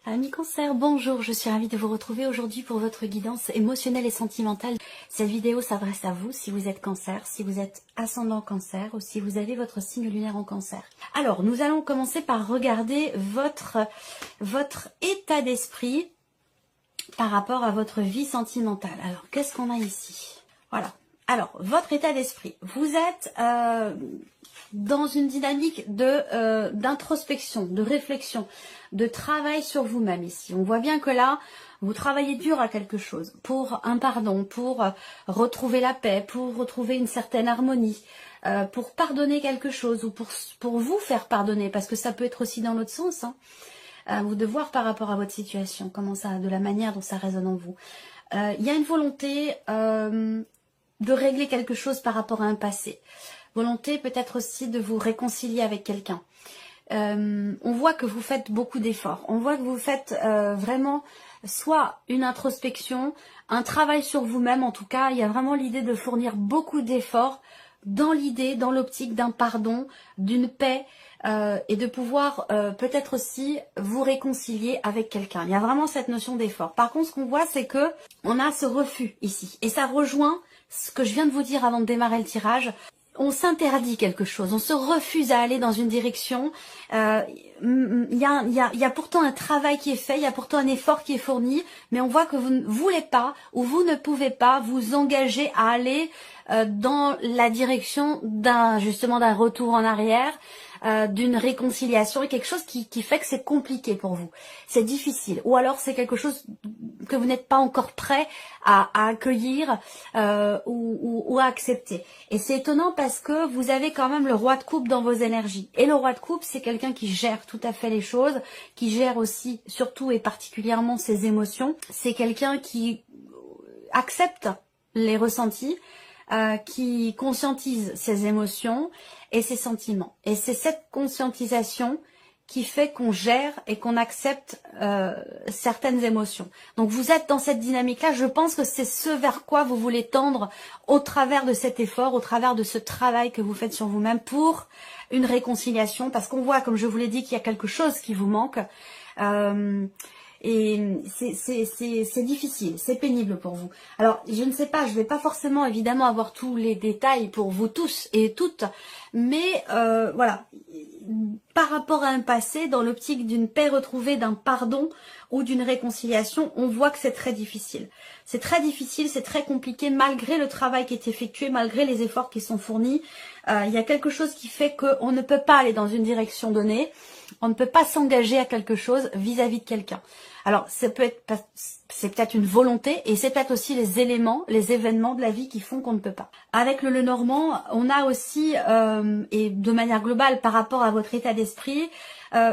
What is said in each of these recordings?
Amis Cancer, bonjour, je suis ravie de vous retrouver aujourd'hui pour votre guidance émotionnelle et sentimentale. Cette vidéo s'adresse à vous si vous êtes Cancer, si vous êtes ascendant Cancer ou si vous avez votre signe lunaire en Cancer. Alors, nous allons commencer par regarder votre état d'esprit par rapport à votre vie sentimentale. Alors, qu'est-ce qu'on a ici? Voilà. Alors, votre état d'esprit. Vous êtes dans une dynamique d'introspection, de réflexion, de travail sur vous-même ici. On voit bien que là, vous travaillez dur à quelque chose, pour un pardon, pour retrouver la paix, pour retrouver une certaine harmonie, pour pardonner quelque chose ou pour vous faire pardonner, parce que ça peut être aussi dans l'autre sens, hein. Vous de voir par rapport à votre situation, comment ça, de la manière dont ça résonne en vous. Il y a une volonté de régler quelque chose par rapport à un passé. Volonté peut-être aussi de vous réconcilier avec quelqu'un. On voit que vous faites beaucoup d'efforts. On voit que vous faites vraiment soit une introspection, un travail sur vous-même. En tout cas, il y a vraiment l'idée de fournir beaucoup d'efforts dans l'idée, dans l'optique d'un pardon, d'une paix et de pouvoir peut-être aussi vous réconcilier avec quelqu'un. Il y a vraiment cette notion d'effort. Par contre, ce qu'on voit, c'est que on a ce refus ici. Et ça rejoint ce que je viens de vous dire avant de démarrer le tirage. On s'interdit quelque chose, on se refuse à aller dans une direction. Il y a pourtant un travail qui est fait, il y a pourtant un effort qui est fourni, mais on voit que vous ne voulez pas ou vous ne pouvez pas vous engager à aller dans la direction justement d'un retour en arrière, d'une réconciliation et quelque chose qui fait que c'est compliqué pour vous. C'est difficile. Ou alors c'est quelque chose que vous n'êtes pas encore prêt à accueillir ou à accepter. Et c'est étonnant parce que vous avez quand même le roi de coupe dans vos énergies. Et le roi de coupe, c'est quelqu'un qui gère tout à fait les choses, qui gère aussi, surtout et particulièrement ses émotions. C'est quelqu'un qui accepte les ressentis, qui conscientise ses émotions et ses sentiments. Et c'est cette conscientisation qui fait qu'on gère et qu'on accepte certaines émotions. Donc vous êtes dans cette dynamique-là, je pense que c'est ce vers quoi vous voulez tendre au travers de cet effort, au travers de ce travail que vous faites sur vous-même pour une réconciliation, parce qu'on voit, comme je vous l'ai dit, qu'il y a quelque chose qui vous manque. Et c'est difficile, c'est pénible pour vous. Alors, je ne sais pas, je ne vais pas forcément évidemment avoir tous les détails pour vous tous et toutes, mais voilà, par rapport à un passé, dans l'optique d'une paix retrouvée, d'un pardon ou d'une réconciliation, on voit que c'est très difficile. C'est très difficile, c'est très compliqué, malgré le travail qui est effectué, malgré les efforts qui sont fournis. Il y a quelque chose qui fait qu'on ne peut pas aller dans une direction donnée, on ne peut pas s'engager à quelque chose vis-à-vis de quelqu'un. Alors, c'est peut-être une volonté et c'est peut-être aussi les éléments, les événements de la vie qui font qu'on ne peut pas. Avec le Lenormand, on a aussi, et de manière globale par rapport à votre état d'esprit,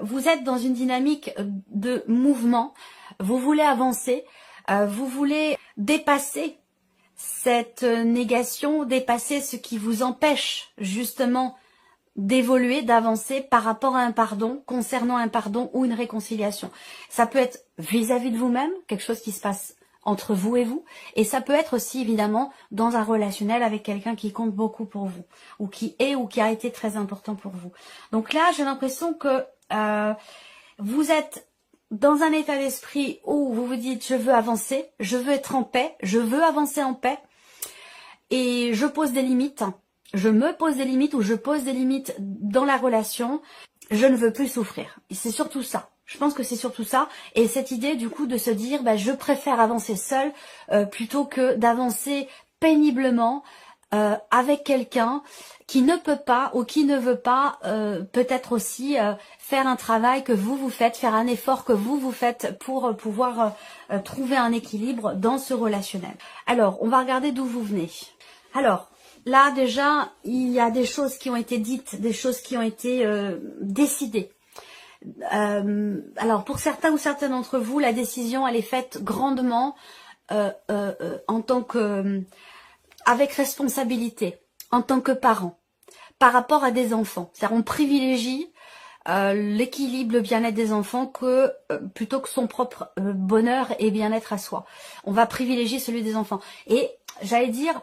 vous êtes dans une dynamique de mouvement, vous voulez avancer, vous voulez dépasser cette négation, dépasser ce qui vous empêche justement d'évoluer, d'avancer par rapport à un pardon, concernant un pardon ou une réconciliation. Ça peut être vis-à-vis de vous-même, quelque chose qui se passe entre vous et vous, et ça peut être aussi évidemment dans un relationnel avec quelqu'un qui compte beaucoup pour vous, ou qui a été très important pour vous. Donc là, j'ai l'impression que vous êtes dans un état d'esprit où vous vous dites je veux avancer, je veux être en paix, je veux avancer en paix, et je pose des limites. Je me pose des limites ou je pose des limites dans la relation. Je ne veux plus souffrir. C'est surtout ça. Je pense que c'est surtout ça. Et cette idée du coup de se dire je préfère avancer seule plutôt que d'avancer péniblement avec quelqu'un qui ne peut pas ou qui ne veut pas peut-être aussi faire un travail que vous faites, faire un effort que vous faites pour pouvoir trouver un équilibre dans ce relationnel. Alors, on va regarder d'où vous venez. Alors, là, déjà, il y a des choses qui ont été dites, des choses qui ont été décidées. Alors, pour certains ou certaines d'entre vous, la décision, elle est faite grandement en tant que, avec responsabilité, en tant que parent, par rapport à des enfants. C'est-à-dire, on privilégie l'équilibre, le bien-être des enfants plutôt que son propre bonheur et bien-être à soi. On va privilégier celui des enfants. Et j'allais dire,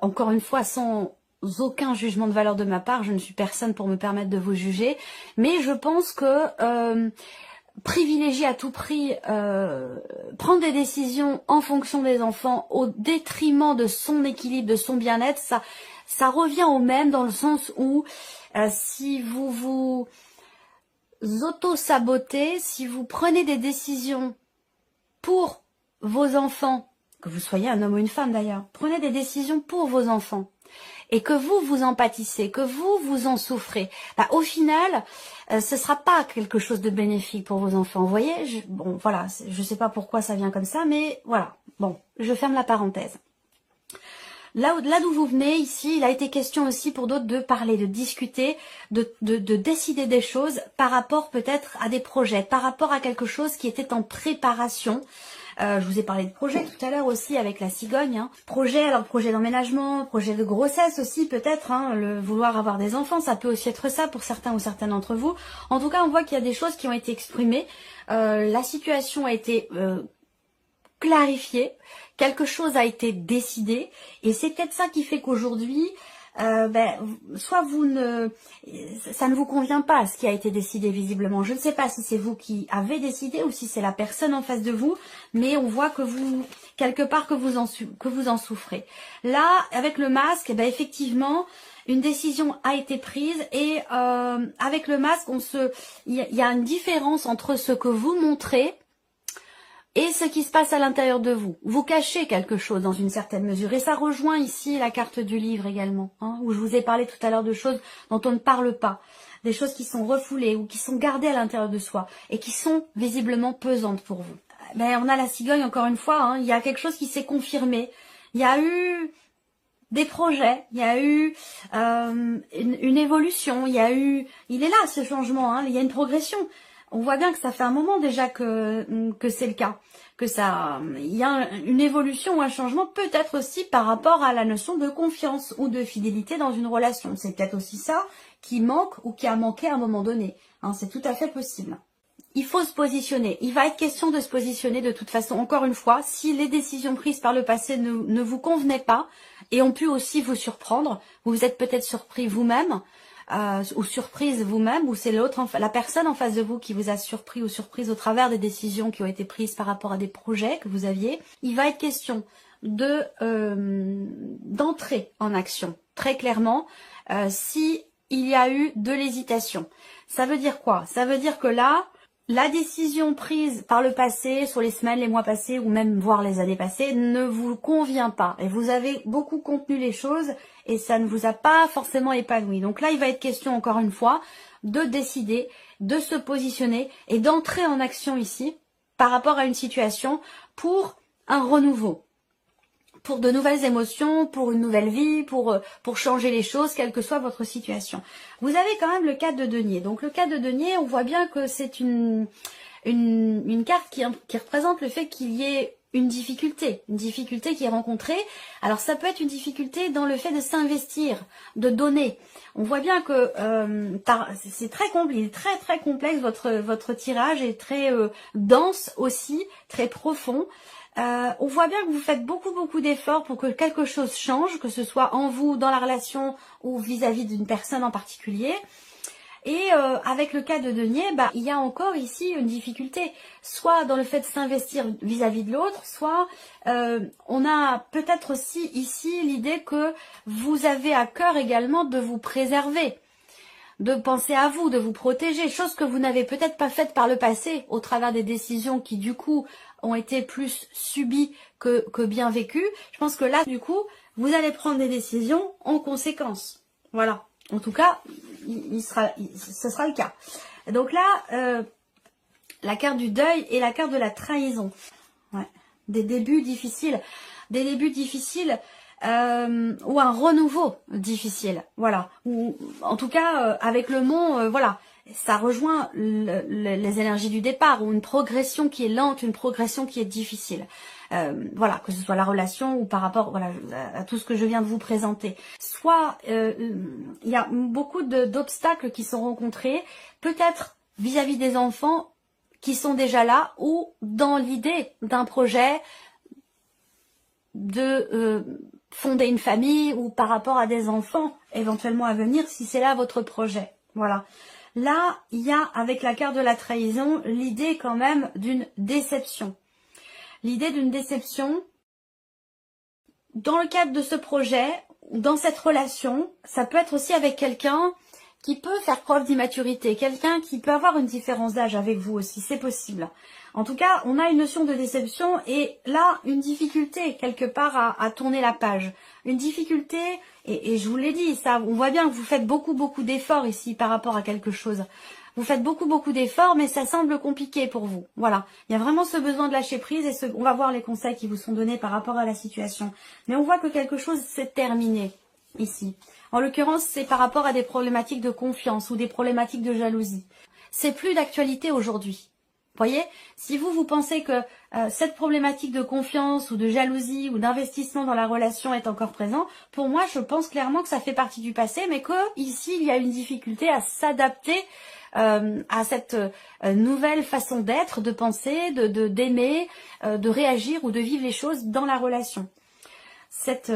encore une fois, sans aucun jugement de valeur de ma part, je ne suis personne pour me permettre de vous juger, mais je pense que privilégier à tout prix, prendre des décisions en fonction des enfants au détriment de son équilibre, de son bien-être, ça revient au même dans le sens où si vous vous auto-sabotez, si vous prenez des décisions pour vos enfants, que vous soyez un homme ou une femme d'ailleurs, prenez des décisions pour vos enfants et que vous en pâtissez, que vous en souffrez, bah, au final, ce sera pas quelque chose de bénéfique pour vos enfants. Vous voyez, bon, voilà, je sais pas pourquoi ça vient comme ça, mais voilà. Bon, je ferme la parenthèse. Là d'où vous venez, ici, il a été question aussi pour d'autres de parler, de discuter, de décider des choses par rapport peut-être à des projets, par rapport à quelque chose qui était en préparation. Je vous ai parlé de projet tout à l'heure aussi avec la cigogne. Hein. Projet, alors projet d'emménagement, projet de grossesse aussi peut-être. Hein, le vouloir avoir des enfants, ça peut aussi être ça pour certains ou certaines d'entre vous. En tout cas, on voit qu'il y a des choses qui ont été exprimées. La situation a été clarifiée. Quelque chose a été décidé. Et c'est peut-être ça qui fait qu'aujourd'hui, soit ça ne vous convient pas ce qui a été décidé visiblement. Je ne sais pas si c'est vous qui avez décidé ou si c'est la personne en face de vous, mais on voit que quelque part que vous en souffrez. Là, avec le masque, effectivement, une décision a été prise et avec le masque, il y a une différence entre ce que vous montrez et ce qui se passe à l'intérieur de vous. Vous cachez quelque chose dans une certaine mesure. Et ça rejoint ici la carte du livre également, hein, où je vous ai parlé tout à l'heure de choses dont on ne parle pas. Des choses qui sont refoulées ou qui sont gardées à l'intérieur de soi et qui sont visiblement pesantes pour vous. On a la cigogne encore une fois, hein, il y a quelque chose qui s'est confirmé. Il y a eu des projets, il y a eu une évolution, il est là ce changement, hein, il y a une progression. On voit bien que ça fait un moment déjà que c'est le cas, il y a une évolution ou un changement, peut-être aussi par rapport à la notion de confiance ou de fidélité dans une relation. C'est peut-être aussi ça qui manque ou qui a manqué à un moment donné. Hein, c'est tout à fait possible. Il faut se positionner. Il va être question de se positionner de toute façon. Encore une fois, si les décisions prises par le passé ne vous convenaient pas et ont pu aussi vous surprendre, vous vous êtes peut-être surpris vous-même, ou surprise vous-même, ou c'est la personne en face de vous qui vous a surpris ou surprise au travers des décisions qui ont été prises par rapport à des projets que vous aviez. Il va être question d'entrer en action, très clairement, si il y a eu de l'hésitation. Ça veut dire quoi? Ça veut dire que là, la décision prise par le passé, sur les semaines, les mois passés, ou même voire les années passées, ne vous convient pas. Et vous avez beaucoup contenu les choses et ça ne vous a pas forcément épanoui. Donc là, il va être question, encore une fois, de décider, de se positionner et d'entrer en action ici par rapport à une situation pour un renouveau. Pour de nouvelles émotions, pour une nouvelle vie, pour changer les choses, quelle que soit votre situation. Vous avez quand même le 4 de denier. Donc le 4 de denier, on voit bien que c'est une carte qui représente le fait qu'il y ait une difficulté qui est rencontrée. Alors ça peut être une difficulté dans le fait de s'investir, de donner. On voit bien que c'est très compliqué, très complexe, votre tirage est très dense aussi, très profond. On voit bien que vous faites beaucoup d'efforts pour que quelque chose change, que ce soit en vous, dans la relation ou vis-à-vis d'une personne en particulier. Et avec le cas de denier, il y a encore ici une difficulté, soit dans le fait de s'investir vis-à-vis de l'autre, soit on a peut-être aussi ici l'idée que vous avez à cœur également de vous préserver, de penser à vous, de vous protéger, chose que vous n'avez peut-être pas faite par le passé au travers des décisions qui du coup ont été plus subies que bien vécues. Je pense que là du coup vous allez prendre des décisions en conséquence. Voilà, en tout cas ce sera le cas. Donc là la carte du deuil et la carte de la trahison. Ouais. Des débuts difficiles. Ou un renouveau difficile, voilà. Ou en tout cas avec le mont, voilà, ça rejoint les énergies du départ ou une progression qui est lente, une progression qui est difficile. Voilà, que ce soit la relation ou par rapport, voilà, à tout ce que je viens de vous présenter. Soit il y a beaucoup d'obstacles qui sont rencontrés, peut-être vis-à-vis des enfants qui sont déjà là ou dans l'idée d'un projet de fonder une famille ou par rapport à des enfants éventuellement à venir si c'est là votre projet. Voilà. Là, il y a, avec la carte de la trahison, l'idée quand même d'une déception. L'idée d'une déception, dans le cadre de ce projet, dans cette relation, ça peut être aussi avec quelqu'un qui peut faire preuve d'immaturité, quelqu'un qui peut avoir une différence d'âge avec vous aussi, c'est possible. En tout cas, on a une notion de déception et là, une difficulté quelque part à tourner la page. Une difficulté, et je vous l'ai dit, ça, on voit bien que vous faites beaucoup d'efforts ici par rapport à quelque chose. Vous faites beaucoup d'efforts, mais ça semble compliqué pour vous. Voilà, il y a vraiment ce besoin de lâcher prise et on va voir les conseils qui vous sont donnés par rapport à la situation. Mais on voit que quelque chose s'est terminé ici. En l'occurrence, c'est par rapport à des problématiques de confiance ou des problématiques de jalousie. C'est plus d'actualité aujourd'hui. Vous voyez, si vous pensez que cette problématique de confiance ou de jalousie ou d'investissement dans la relation est encore présent, pour moi, je pense clairement que ça fait partie du passé, mais que ici, il y a une difficulté à s'adapter à cette nouvelle façon d'être, de penser, d'aimer, de réagir ou de vivre les choses dans la relation. Il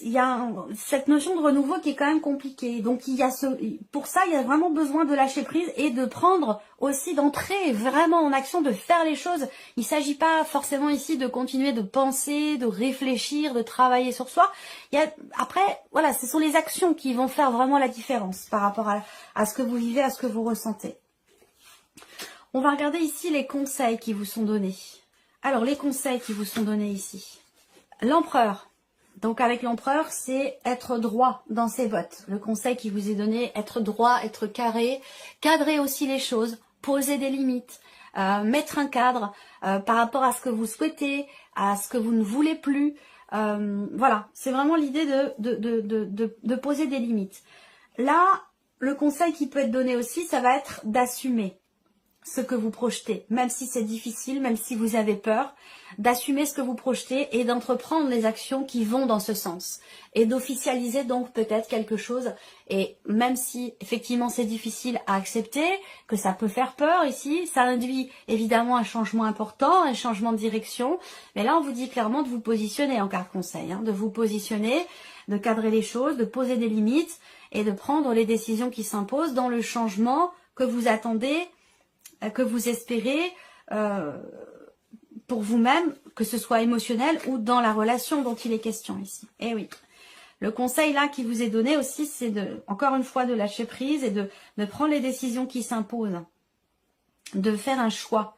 y a cette notion de renouveau qui est quand même compliquée. Donc pour ça, il y a vraiment besoin de lâcher prise et de prendre aussi, d'entrer vraiment en action, de faire les choses. Il ne s'agit pas forcément ici de continuer de penser, de réfléchir, de travailler sur soi. Après, voilà, ce sont les actions qui vont faire vraiment la différence par rapport à ce que vous vivez, à ce que vous ressentez. On va regarder ici les conseils qui vous sont donnés. Alors, les conseils qui vous sont donnés ici. L'empereur. Donc avec l'empereur, c'est être droit dans ses bottes. Le conseil qui vous est donné, être droit, être carré, cadrer aussi les choses, poser des limites, mettre un cadre par rapport à ce que vous souhaitez, à ce que vous ne voulez plus. Voilà, c'est vraiment l'idée de poser des limites. Là, le conseil qui peut être donné aussi, ça va être d'assumer ce que vous projetez, même si c'est difficile, même si vous avez peur, d'assumer ce que vous projetez et d'entreprendre les actions qui vont dans ce sens. Et d'officialiser donc peut-être quelque chose, et même si effectivement c'est difficile à accepter, que ça peut faire peur ici, ça induit évidemment un changement important, un changement de direction, mais là on vous dit clairement de vous positionner en carte conseil, de vous positionner, de cadrer les choses, de poser des limites et de prendre les décisions qui s'imposent dans le changement que vous attendez, que vous espérez pour vous-même, que ce soit émotionnel ou dans la relation dont il est question ici. Eh oui, le conseil là qui vous est donné aussi, c'est encore une fois de lâcher prise et de prendre les décisions qui s'imposent, de faire un choix,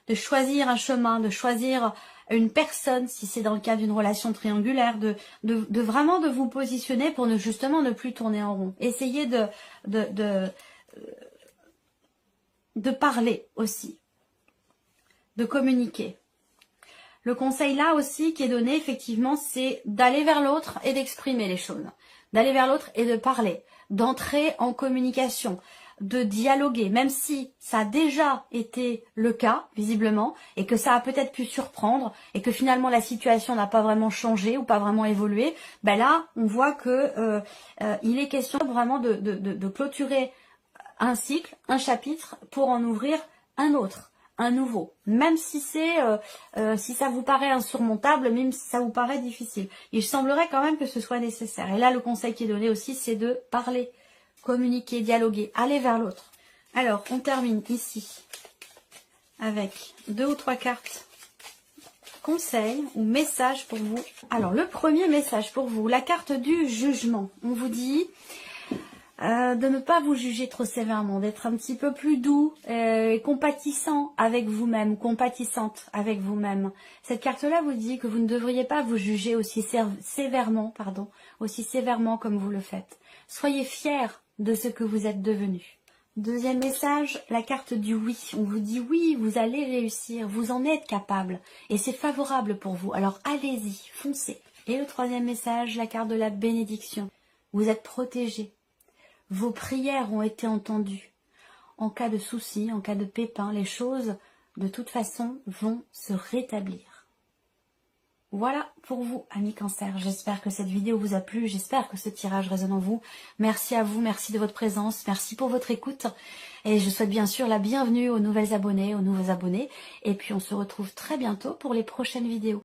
de choisir un chemin, de choisir une personne, si c'est dans le cas d'une relation triangulaire, de vraiment de vous positionner pour justement ne plus tourner en rond. Essayez de parler aussi, de communiquer. Le conseil là aussi qui est donné effectivement, c'est d'aller vers l'autre et d'exprimer les choses. D'aller vers l'autre et de parler, d'entrer en communication, de dialoguer, même si ça a déjà été le cas, visiblement, et que ça a peut-être pu surprendre, et que finalement la situation n'a pas vraiment changé ou pas vraiment évolué, ben là, on voit que il est question vraiment de clôturer un cycle, un chapitre, pour en ouvrir un autre, un nouveau. Même si si ça vous paraît insurmontable, même si ça vous paraît difficile. Il semblerait quand même que ce soit nécessaire. Et là, le conseil qui est donné aussi, c'est de parler, communiquer, dialoguer, aller vers l'autre. Alors, on termine ici avec 2 ou 3 cartes conseils ou messages pour vous. Alors, le premier message pour vous, la carte du jugement. On vous dit de ne pas vous juger trop sévèrement, d'être un petit peu plus doux et compatissant avec vous-même, compatissante avec vous-même. Cette carte-là vous dit que vous ne devriez pas vous juger aussi sévèrement comme vous le faites. Soyez fiers de ce que vous êtes devenu. Deuxième message, la carte du oui. On vous dit oui, vous allez réussir, vous en êtes capable et c'est favorable pour vous. Alors allez-y, foncez. Et le troisième message, la carte de la bénédiction. Vous êtes protégés. Vos prières ont été entendues. En cas de souci, en cas de pépin, les choses, de toute façon, vont se rétablir. Voilà pour vous, amis Cancer. J'espère que cette vidéo vous a plu. J'espère que ce tirage résonne en vous. Merci à vous, merci de votre présence, merci pour votre écoute. Et je souhaite bien sûr la bienvenue aux nouvelles abonnées, aux nouveaux abonnés. Et puis on se retrouve très bientôt pour les prochaines vidéos.